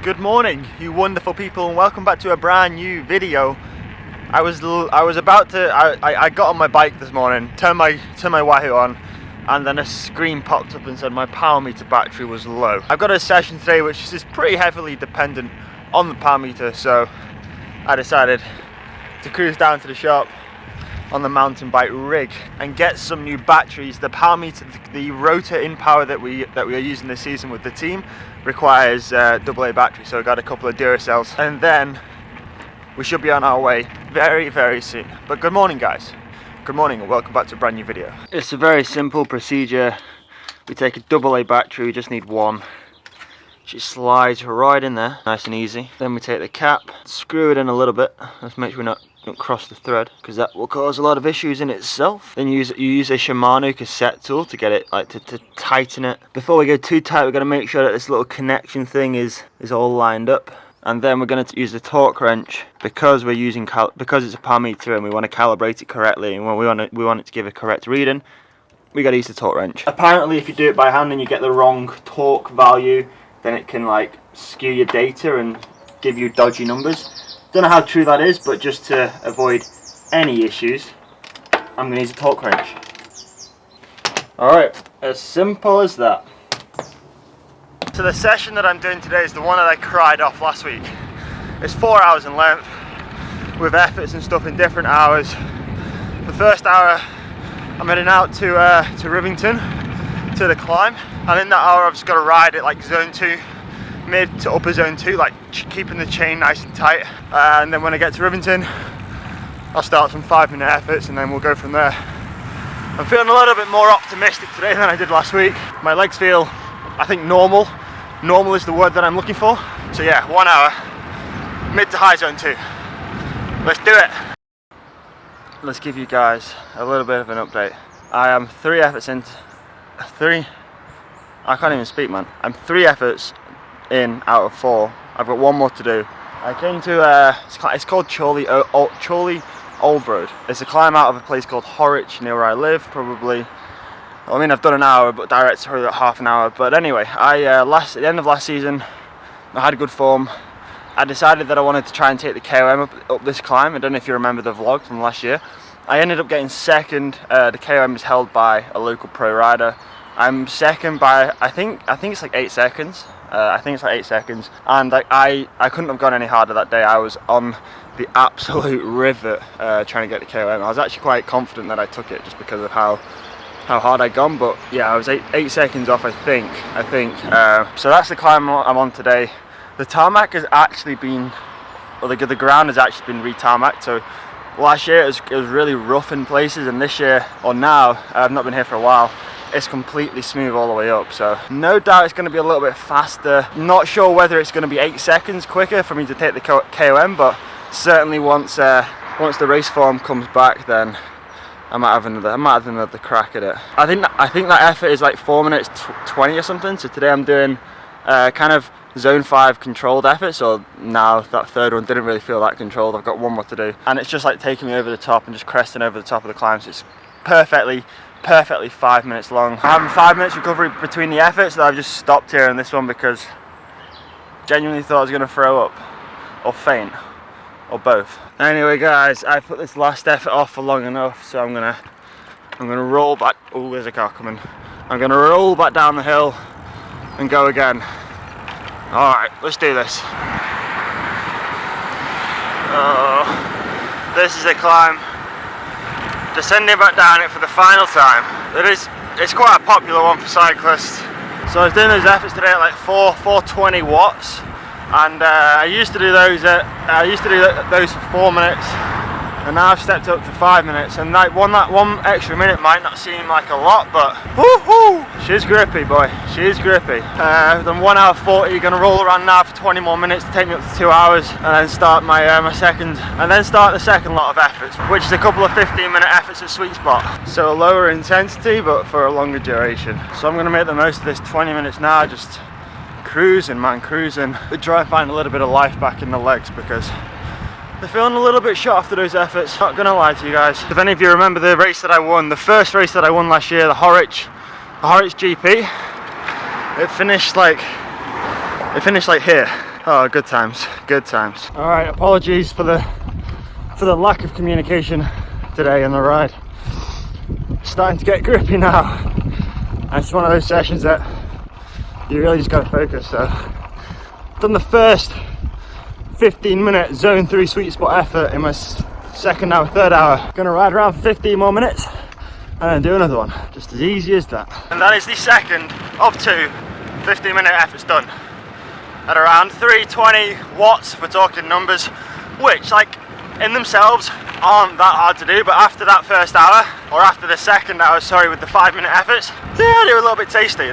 Good morning, you wonderful people, and welcome back to a brand new video. I got on my bike this morning, turned my Wahoo on, and then a screen popped up and said my power meter battery was low. I've got a session today which is pretty heavily dependent on the power meter, so I decided to cruise down to the shop on the mountain bike rig and get some new batteries. The power meter, the rotor in power that we are using this season with the team requires AA battery, so I got a couple of Duracells, and then we should be on our way very soon. But good morning, guys. Good morning and welcome back to a brand new video. It's a very simple procedure. We take a AA battery, we just need one. She slides right in there, nice and easy. Then we take the cap, screw it in a little bit. Let's make sure we don't cross the thread, because that will cause a lot of issues in itself. Then you use a Shimano cassette tool to get it, like to tighten it. Before we go too tight, we're going to make sure that this little connection thing is all lined up. And then we're going to use the torque wrench, because because it's a power meter and we want to calibrate it correctly, and we want it to give a correct reading. We got to use the torque wrench. Apparently, if you do it by hand and you get the wrong torque value, then it can like skew your data and give you dodgy numbers. Don't know how true that is, but just to avoid any issues, I'm going to use a torque wrench. Alright, as simple as that. So the session that I'm doing today is the one that I cried off last week. It's 4 hours in length, with efforts and stuff in different hours. The first hour, I'm heading out to Rivington, to the climb, and in that hour I've just got to ride it like zone 2, mid to upper zone 2, like keeping the chain nice and tight, and then when I get to Rivington I'll start some 5-minute efforts and then we'll go from there. I'm feeling a little bit more optimistic today than I did last week. My legs feel, I think, normal is the word that I'm looking for. So yeah, 1 hour, mid to high zone 2. Let's do it. Let's give you guys a little bit of an update. I am 3 efforts into I can't even speak, man. I'm 3 efforts in out of 4. I've got 1 more to do. I came to it's called Chorley Old Road. It's a climb out of a place called Horwich near where I live. Probably, I mean, I've done an hour, but direct's probably about half an hour. But anyway, at the end of last season, I had a good form. I decided that I wanted to try and take the KOM up this climb. I don't know if you remember the vlog from last year. I ended up getting second. The KOM is held by a local pro rider. I'm second by I think it's like 8 seconds. I think it's like 8 seconds, and like I couldn't have gone any harder that day. I was on the absolute rivet trying to get the KOM. I was actually quite confident that I took it just because of how hard I'd gone. But yeah, I was 8 seconds off, I think. So that's the climb I'm on today. The tarmac has actually been, well, the ground has actually been re-tarmacked. So last year it was really rough in places, and this year, or now, I've not been here for a while, it's completely smooth all the way up. So no doubt it's going to be a little bit faster. Not sure whether it's going to be 8 seconds quicker for me to take the KOM, but certainly once the race form comes back, then I might have another crack at it. I think that effort is like 4 minutes 20 or something. So today I'm doing kind of zone 5 controlled effort. So now that third one didn't really feel that controlled. I've got 1 more to do, and it's just like taking me over the top and just cresting over the top of the climb. So it's perfectly 5 minutes long. I'm having 5 minutes recovery between the efforts, so I've just stopped here in this one because genuinely thought I was going to throw up or faint or both. Anyway, guys, I put this last effort off for long enough, so I'm gonna roll back. Oh, there's a car coming. I'm gonna roll back down the hill and go again. All right, let's do this. Oh, this is a climb. Descending back down it for the final time. It's quite a popular one for cyclists. So I was doing those efforts today at like 420 watts, and I used to do those for 4 minutes, and now I've stepped up to 5 minutes. And that one extra minute might not seem like a lot, but woohoo! She's grippy, boy. She's grippy. Then 1 hour 40. Gonna roll around now for 20 more minutes to take me up to 2 hours, and then start my second, and then start the second lot of efforts, which is a couple of 15-minute efforts at sweet spot. So a lower intensity, but for a longer duration. So I'm gonna make the most of this 20 minutes now, just cruising, man, cruising. We try and find a little bit of life back in the legs because they're feeling a little bit shot after those efforts. Not gonna lie to you guys. If any of you remember the race that I won, the first race that I won last year, the Horwich GP, it finished like here. Oh, good times, good times. All right, apologies for the lack of communication today on the ride. Starting to get grippy now. And it's one of those sessions that you really just gotta focus. So, done the first 15-minute zone 3 sweet spot effort in my second hour, third hour. Gonna ride around for 15 more minutes and then do another one. Just as easy as that. And that is the second of 2 15-minute efforts done. At around 320 watts, if we're talking numbers, which like in themselves aren't that hard to do, but after that first hour, or after the second hour, sorry, with the 5-minute efforts, yeah, they were a little bit tasty.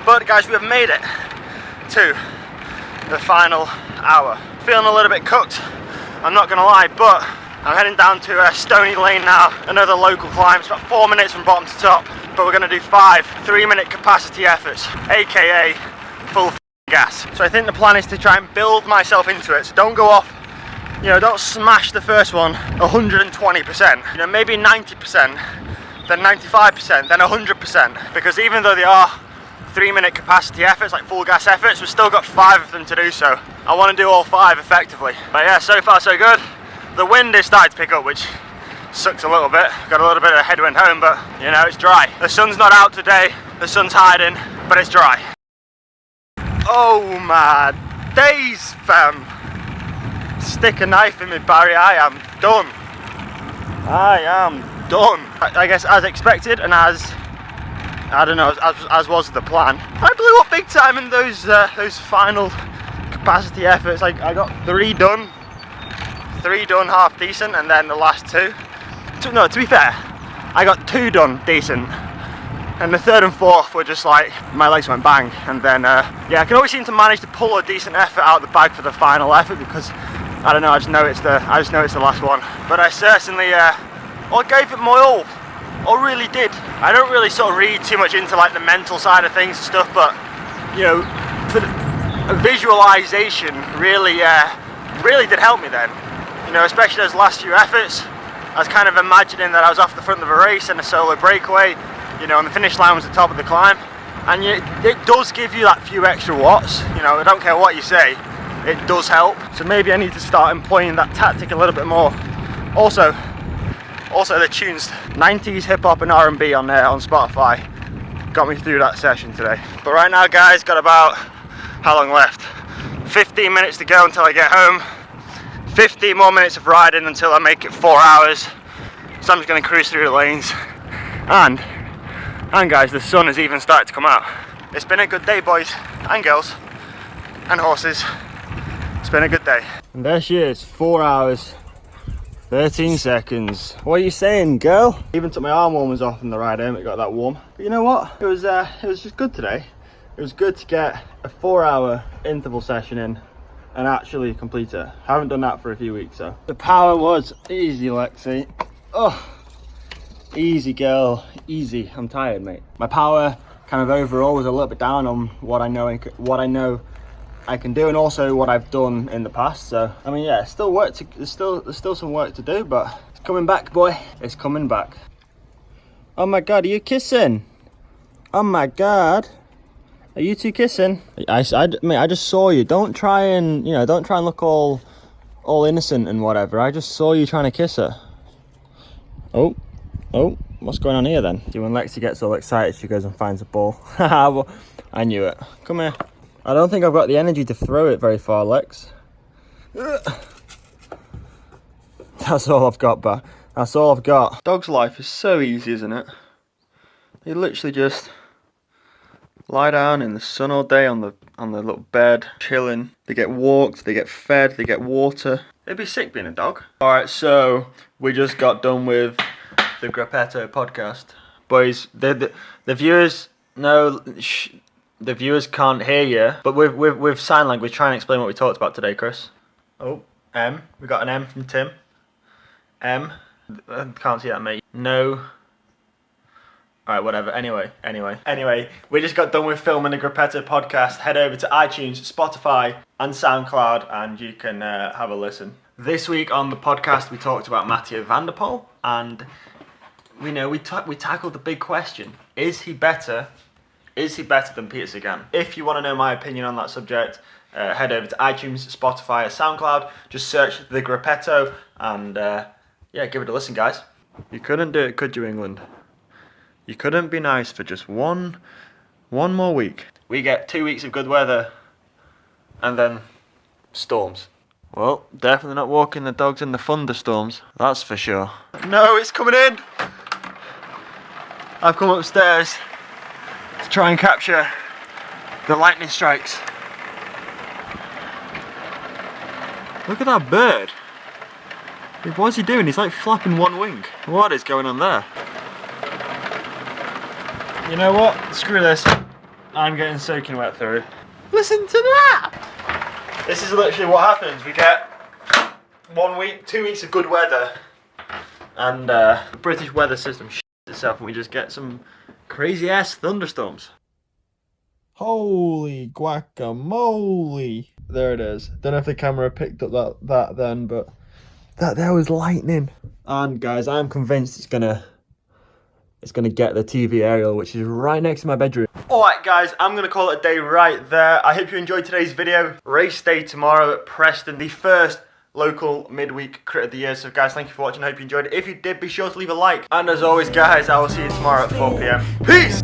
But guys, we have made it to the final hour. Feeling a little bit cooked, I'm not gonna lie, but I'm heading down to Stony Lane now, another local climb. It's about 4 minutes from bottom to top, but we're gonna do 5 3-minute capacity efforts, AKA full gas. So I think the plan is to try and build myself into it, so don't go off, you know, don't smash the first one 120%, you know, maybe 90%, then 95%, then 100%, because even though they are 3-minute capacity efforts, like full gas efforts, we've still got 5 of them to do, so I want to do all 5 effectively. But yeah, so far so good. The wind is starting to pick up, which sucks a little bit. Got a little bit of headwind home, but you know, it's dry. The sun's not out today, the sun's hiding, but it's dry. Oh my days, fam. Stick a knife in me, Barry, I am done. I am done. I guess as expected and as, I don't know, as was the plan, I blew up big time in those final capacity efforts. Like I got 3 done half decent, and then the last 2. No, to be fair, I got 2 done decent, and the 3rd and 4th were just like, my legs went bang. And then yeah, I can always seem to manage to pull a decent effort out of the bag for the final effort, because I don't know, I just know it's the last one. But I certainly gave it my all. I really did. I don't really sort of read too much into like the mental side of things and stuff, but you know, for the visualization really did help me then. You know, especially those last few efforts, I was kind of imagining that I was off the front of a race in a solo breakaway, you know, and the finish line was the top of the climb. And it does give you that few extra watts, you know, I don't care what you say, it does help. So maybe I need to start employing that tactic a little bit more. Also the tunes, 90s hip hop and R&B on Spotify got me through that session today. But right now guys, got about, how long left? 15 minutes to go until I get home. 15 more minutes of riding until I make it 4 hours. So I'm just gonna cruise through the lanes. And guys, the sun has even started to come out. It's been a good day, boys and girls and horses. It's been a good day. And there she is, 4 hours, 13 seconds. What are you saying, girl? Even took my arm warmers off in the ride home, it got that warm. But you know what? It was just good today. It was good to get a 4-hour interval session in and actually complete it. Haven't done that for a few weeks, so. The power was easy, Lexi. Oh, easy girl, easy. I'm tired, mate. My power kind of overall was a little bit down on what I know I can do, and also what I've done in the past. So I mean, yeah, there's still some work to do, but it's coming back, boy. It's coming back. Oh my god, are you kissing? Oh my god, are you two kissing? Mate, I just saw you. Don't try and look all innocent and whatever. I just saw you trying to kiss her. Oh, what's going on here then? See, when Lexi gets all excited, she goes and finds a ball. Well, I knew it. Come here. I don't think I've got the energy to throw it very far, Lex. That's all I've got, but that's all I've got. Dog's life is so easy, isn't it? They literally just lie down in the sun all day on the little bed, chilling. They get walked, they get fed, they get water. They'd be sick being a dog. Alright, so we just got done with the Gruppetto podcast. Boys, the viewers the viewers can't hear you, but with sign language, try and explain what we talked about today, Chris. Oh, M. We got an M from Tim. M. I can't see that, mate. No. Alright, whatever. Anyway, we just got done with filming the Gruppetto podcast. Head over to iTunes, Spotify, and SoundCloud, and you can have a listen. This week on the podcast, we talked about Mathieu van der Poel, and we tackled the big question: Is he better than Peter Sagan? If you want to know my opinion on that subject, head over to iTunes, Spotify, or SoundCloud. Just search The Gruppetto and yeah, give it a listen, guys. You couldn't do it, could you, England? You couldn't be nice for just one more week. We get 2 weeks of good weather and then storms. Well, definitely not walking the dogs in the thunderstorms, that's for sure. No, it's coming in! I've come upstairs to try and capture the lightning strikes. Look at that bird. What's he doing? He's like flapping one wing. What is going on there? You know what? Screw this. I'm getting soaking wet through. Listen to that! This is literally what happens. We get 1 week, 2 weeks of good weather, and the British weather system shits itself, and we just get some crazy ass thunderstorms. Holy guacamole! There it is. Don't know if the camera picked up that then, but that there was lightning. And guys, I'm convinced it's gonna get the TV aerial, which is right next to my bedroom. Alright guys, I'm gonna call it a day right there. I hope you enjoyed today's video. Race day tomorrow at Preston, the first local midweek crit of the year. So guys, thank you for watching. I hope you enjoyed it. If you did, be sure to leave a like. And as always guys, I will see you tomorrow at 4 PM. Peace!